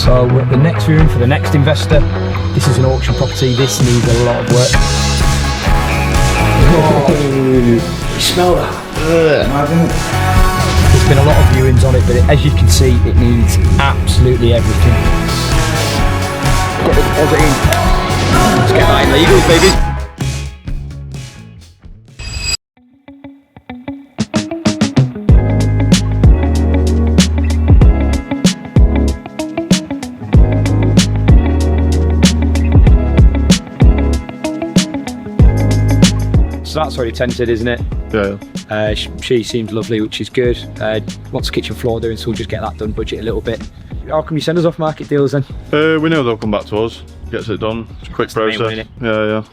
So we're at the next viewing for the next investor. This is an auction property. This needs a lot of work. You smell that? There's been a lot of viewings on it, but as you can see, it needs absolutely everything. Got the deposit in. Let's get that in legals, baby. So that's already tenanted, isn't it? Yeah. She seems lovely, which is good. Wants a kitchen floor doing, so we'll just get that done, budget a little bit. How come you send us off market deals then? We know they'll come back to us. Gets it done. It's a quick process. Yeah.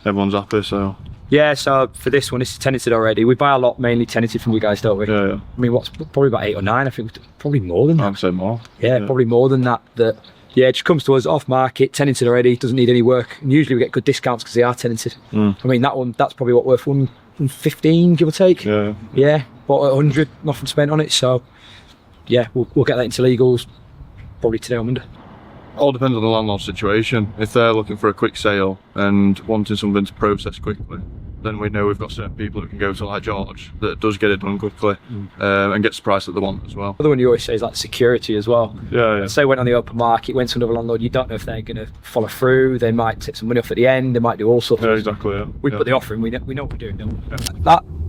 Everyone's happy, so. Yeah, so for this one, this is tenanted already. We buy a lot mainly tenanted from you guys, don't we? Yeah. I mean, what's probably about 8 or 9, I think, probably more than that. I'd say more. Yeah, probably more than that. Yeah, it just comes to us off market, tenanted already, doesn't need any work. And usually we get good discounts because they are tenanted. I mean, that one, that's probably worth 115, give or take. Yeah, bought at 100, nothing spent on it. So yeah, we'll get that into legals probably today or Monday. All depends on the landlord situation. If they're looking for a quick sale and wanting something to process quickly, then we know we've got certain people that can go to, like George, that does get it done quickly and gets the price that they want as well. The other one you always say is like security as well. Yeah. Say went on the open market, went to another landlord, you don't know if they're going to follow through, they might take some money off at the end, they might do all sorts. Yeah, exactly. Yeah. We put the offer in, we know what we're doing, don't we?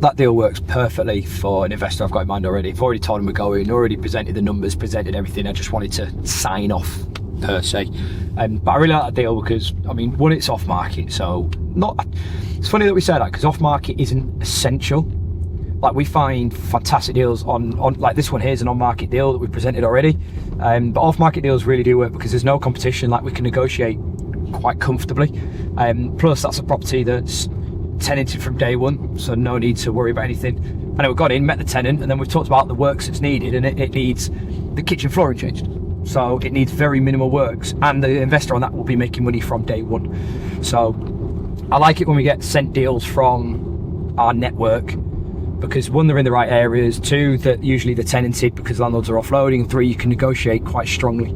That deal works perfectly for an investor I've got in mind already. I've already told him we're going, already presented the numbers, presented everything. I just wanted to sign off per se. But I really like that deal because, I mean, one, it's off market, so it's funny that we say that because off market isn't essential. Like, we find fantastic deals on like this one here is an on market deal that we presented already, but off market deals really do work because there's no competition. Like, we can negotiate quite comfortably, plus that's a property that's tenanted from day one, so no need to worry about anything. And then we got in, met the tenant, and then we've talked about the works that's needed, and it needs the kitchen flooring changed. So it needs very minimal works, and the investor on that will be making money from day one. So I like it when we get sent deals from our network because, one, they're in the right areas, two, that usually they're tenanted because landlords are offloading, and three, you can negotiate quite strongly.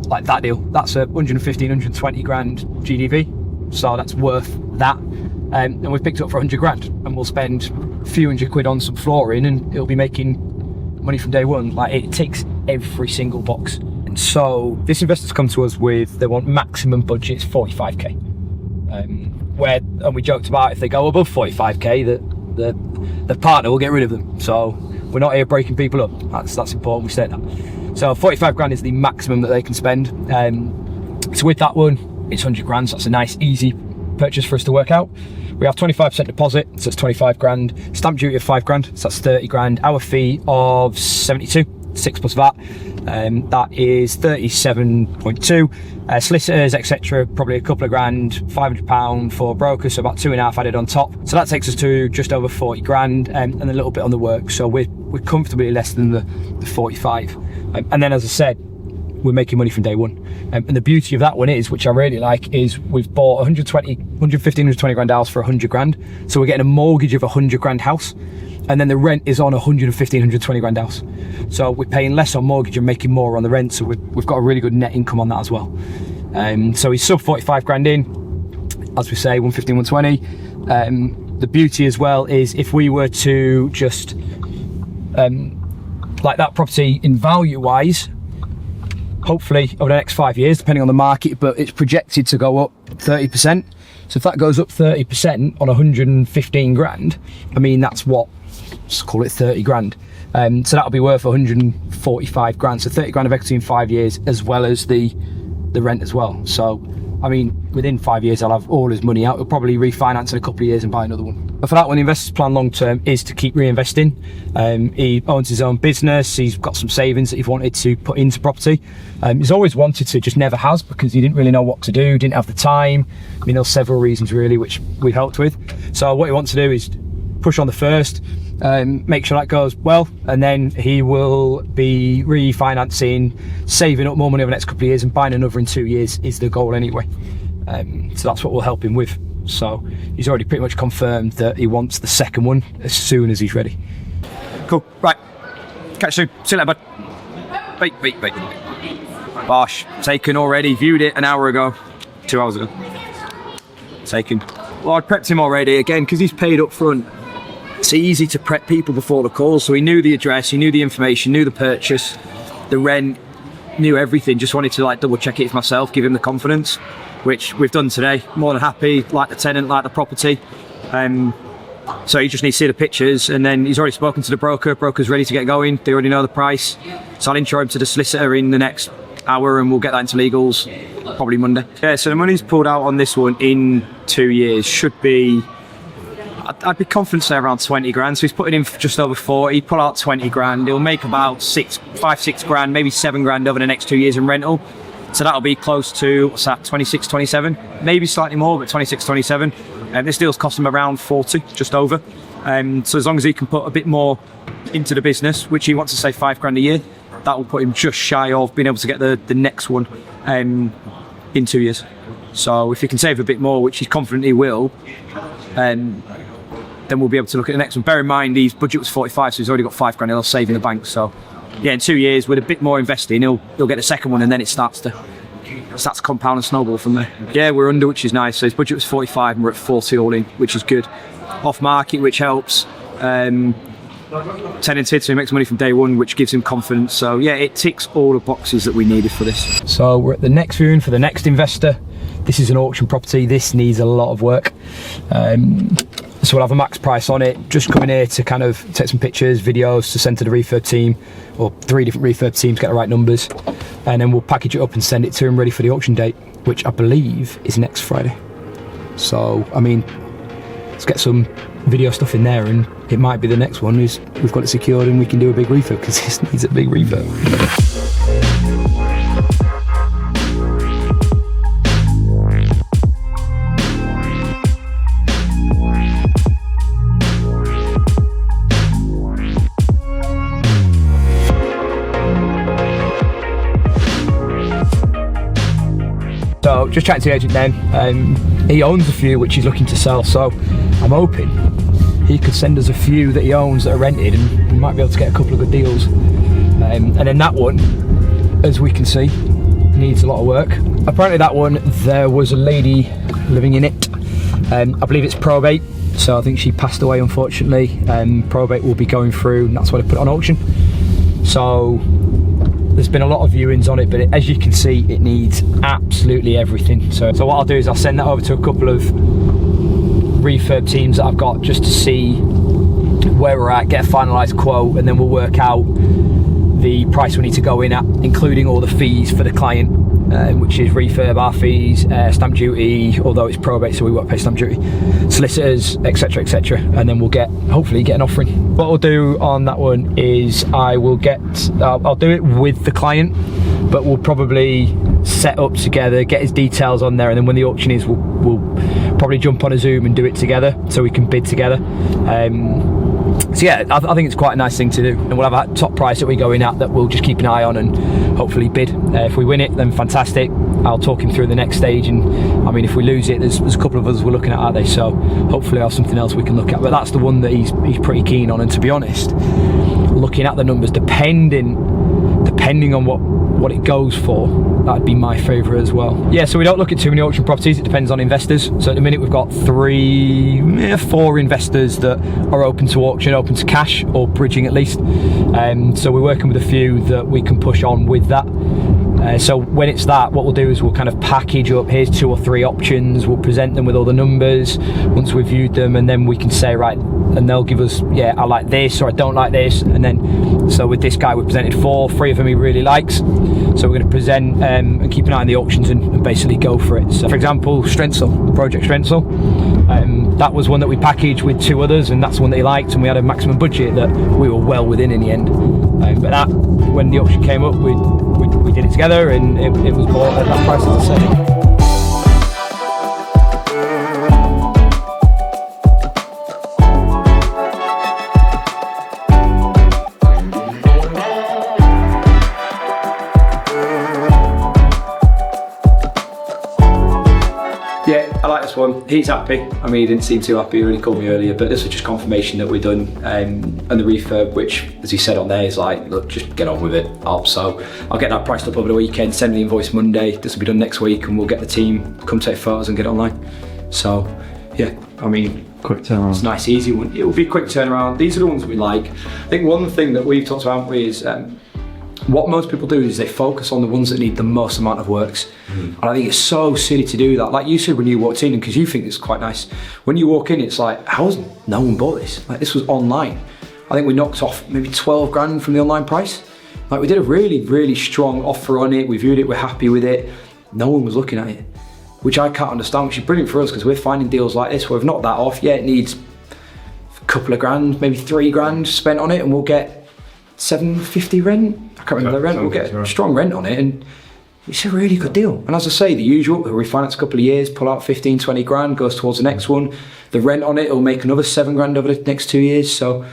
Like that deal, that's a 115, 120 grand GDV, so that's worth that. And we've picked it up for 100 grand, and we'll spend a few hundred quid on some flooring, and it'll be making money from day one. Like, it ticks every single box. And so this investor's come to us with, they want maximum budget 45k. And we joked about if they go above 45k that the partner will get rid of them. So we're not here breaking people up. That's important, we said that. So 45 grand is the maximum that they can spend. So with that one, it's 100 grand, so that's a nice easy purchase for us to work out. We have 25% deposit, so it's 25 grand. Stamp duty of 5 grand, so that's 30 grand. Our fee of 72, 6 plus VAT. That is 37.2. Solicitors, etc., probably a couple of grand, £500 for brokers, so about 2.5 added on top. So that takes us to just over 40 grand, and a little bit on the work. So we're comfortably less than the 45. And then, as I said, we're making money from day one. And the beauty of that one is, which I really like, is we've bought 120 grand house for 100 grand. So we're getting a mortgage of a 100 grand house. And then the rent is on a 115, 120 grand house. So we're paying less on mortgage and making more on the rent. So we've got a really good net income on that as well. So he's sub 45 grand in, as we say, 115, 120. The beauty as well is if we were to just, like that property in value wise, hopefully over the next 5 years, depending on the market, but it's projected to go up 30%. So if that goes up 30% on 115 grand, I mean, that's what, let's call it 30 grand. So that'll be worth 145 grand. So 30 grand of equity in 5 years, as well as the rent as well. So, I mean, within 5 years, I'll have all his money out. He'll probably refinance in a couple of years and buy another one. But for that one, the investor's plan long term is to keep reinvesting. He owns his own business. He's got some savings that he wanted to put into property. He's always wanted to, just never has, because he didn't really know what to do, didn't have the time. I mean, there's several reasons really, which we helped with. So what he wants to do is push on the first, make sure that goes well, and then he will be refinancing, saving up more money over the next couple of years, and buying another in 2 years is the goal anyway. So that's what we'll help him with. So he's already pretty much confirmed that he wants the second one as soon as he's ready. Cool, right, catch you soon. See you later, bud. Beat. Bosh, taken already, viewed it an hour ago, 2 hours ago. Taken. Well, I prepped him already, again, because he's paid up front. It's easy to prep people before the call, so he knew the address, he knew the information, knew the purchase, the rent, knew everything. Just wanted to like double check it for myself, give him the confidence, which we've done today. More than happy, like the tenant, like the property. So he just needs to see the pictures, and then he's already spoken to the broker. Broker's ready to get going. They already know the price. So I'll intro him to the solicitor in the next hour, and we'll get that into legals probably Monday. Yeah, so the money's pulled out on this one in 2 years. Should be, I'd be confident to say around 20 grand. So he's putting in just over 40. Pull out 20 grand. He'll make about 6 grand, maybe 7 grand over the next 2 years in rental. So that'll be close to, what's that, 26, 27? Maybe slightly more, but 26, 27. And this deal's cost him around 40, just over. So as long as he can put a bit more into the business, which he wants to say 5 grand a year, that will put him just shy of being able to get the next one in 2 years. So if he can save a bit more, which he's confident he will, then we'll be able to look at the next one. Bear in mind, his budget was 45, so he's already got 5 grand he'll save in the bank. So yeah, in 2 years, with a bit more investing, he'll get the second one, and then it starts to compound and snowball from there. Yeah, we're under, which is nice. So his budget was 45 and we're at 40 all in, which is good. Off market, which helps. Tenanted, so he makes money from day one, which gives him confidence. So yeah, it ticks all the boxes that we needed for this. So we're at the next viewing for the next investor. This is an auction property. This needs a lot of work. So we'll have a max price on it. Just coming here to kind of take some pictures, videos to send to the refurb team, or 3 different refurb teams, get the right numbers, and then we'll package it up and send it to him ready for the auction date, which I believe is next Friday. So I mean, let's get some video stuff in there, and it might be the next one is we've got it secured and we can do a big refurb, because this needs a big refurb. So just chatting to the agent then, he owns a few which he's looking to sell, so I'm hoping he could send us a few that he owns that are rented, and we might be able to get a couple of good deals. And then that one, as we can see, needs a lot of work. Apparently that one, there was a lady living in it. I believe it's probate, so I think she passed away unfortunately. Probate will be going through, and that's why they put it on auction. So there's been a lot of viewings on it, but as you can see, it needs absolutely everything. So what I'll do is I'll send that over to a couple of refurb teams that I've got, just to see where we're at, get a finalised quote, and then we'll work out the price we need to go in at, including all the fees for the client, which is refurb, our fees, stamp duty, although it's probate so we won't pay stamp duty, solicitors, etc, and then we'll hopefully get an offering. What we'll do on that one is I'll do it with the client, but we'll probably set up together, get his details on there, and then when the auction is, we'll probably jump on a Zoom and do it together so we can bid together. So yeah, I think it's quite a nice thing to do, and we'll have a top price that we go in at that we'll just keep an eye on and hopefully bid. If we win it, then fantastic. I'll talk him through the next stage, and I mean, if we lose it, there's a couple of others we're looking at, aren't they? So hopefully I'll have something else we can look at, but that's the one that he's pretty keen on. And to be honest, looking at the numbers, depending on what it goes for, that'd be my favourite as well. Yeah, so we don't look at too many auction properties, it depends on investors. So at the minute we've got 4 investors that are open to auction, open to cash, or bridging at least. So we're working with a few that we can push on with that. So when it's that, what we'll do is we'll kind of package up, here's 2 or 3 options, we'll present them with all the numbers once we've viewed them, and then we can say, right, and they'll give us, yeah, I like this or I don't like this. And then, so with this guy we presented 4, 3 of them he really likes, so we're going to present and keep an eye on the auctions and basically go for it. So for example, Project Strensel, that was one that we packaged with 2 others, and that's one that he liked, and we had a maximum budget that we were well within in the end. But that, when the auction came up, we did it together, and it was bought at that price, as I said. Yeah, I like this one. He's happy. I mean, he didn't seem too happy when he called me earlier, but this was just confirmation that we're done. And the refurb, which, as he said on there, is like, look, just get on with it. So I'll get that priced up over the weekend, send the invoice Monday. This will be done next week, and we'll get the team come take photos and get it online. So, yeah, I mean, quick turnaround. It's a nice, easy one. It will be a quick turnaround. These are the ones that we like. I think one thing that we've talked about is what most people do is they focus on the ones that need the most amount of works. And I think it's so silly to do that. Like you said when you walked in, and because you think it's quite nice, when you walk in, it's like, how has no one bought this? Like, this was online. I think we knocked off maybe 12 grand from the online price. Like, we did a really, really strong offer on it. We viewed it, we're happy with it. No one was looking at it, which I can't understand, which is brilliant for us because we're finding deals like this where we've knocked that off. Yeah, it needs a couple of grand, maybe 3 grand spent on it, and we'll get 750 rent. I can't remember the rent. We'll get a strong rent on it, and it's a really good deal. And as I say, the usual, we'll refinance a couple of years, pull out 15, 20 grand, goes towards the next one. The rent on it will make another 7 grand over the next 2 years. So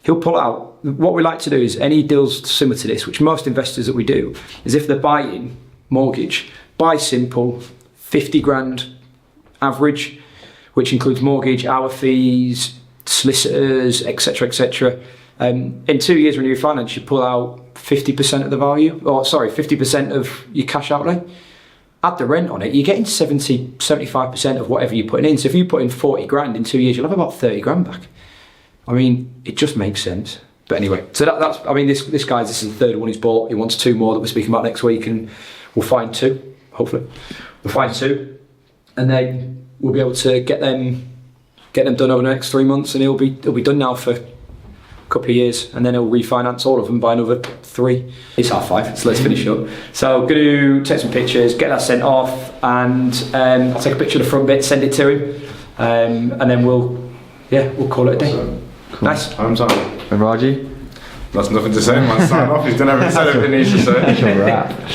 he'll pull out. What we like to do is any deals similar to this, which most investors that we do, is if they're buying mortgage, buy simple, 50 grand average, which includes mortgage, our fees, solicitors, etc., etc. In 2 years when you refinance, you pull out 50% of the value, or sorry, 50% of your cash outlay. Add the rent on it, you're getting 70, 75% of whatever you're putting in. So if you put in 40 grand in 2 years, you'll have about 30 grand back. I mean, it just makes sense. But anyway, so that's, I mean, this guy's, this is the third one he's bought. He wants 2 more that we're speaking about next week, and we'll find 2, hopefully. We'll find 2, and then we'll be able to get them done over the next 3 months, and he'll be done now for a couple of years, and then he'll refinance all of them by another 3. It's 5:30, so let's finish up. So I'm going to take some pictures, get that sent off, and I'll take a picture of the front bit, send it to him, and then we'll call it a day. Cool. Nice. I'm sorry. And Raji? That's nothing to say. Man, sign off. He's done everything he needs to say. That's a wrap.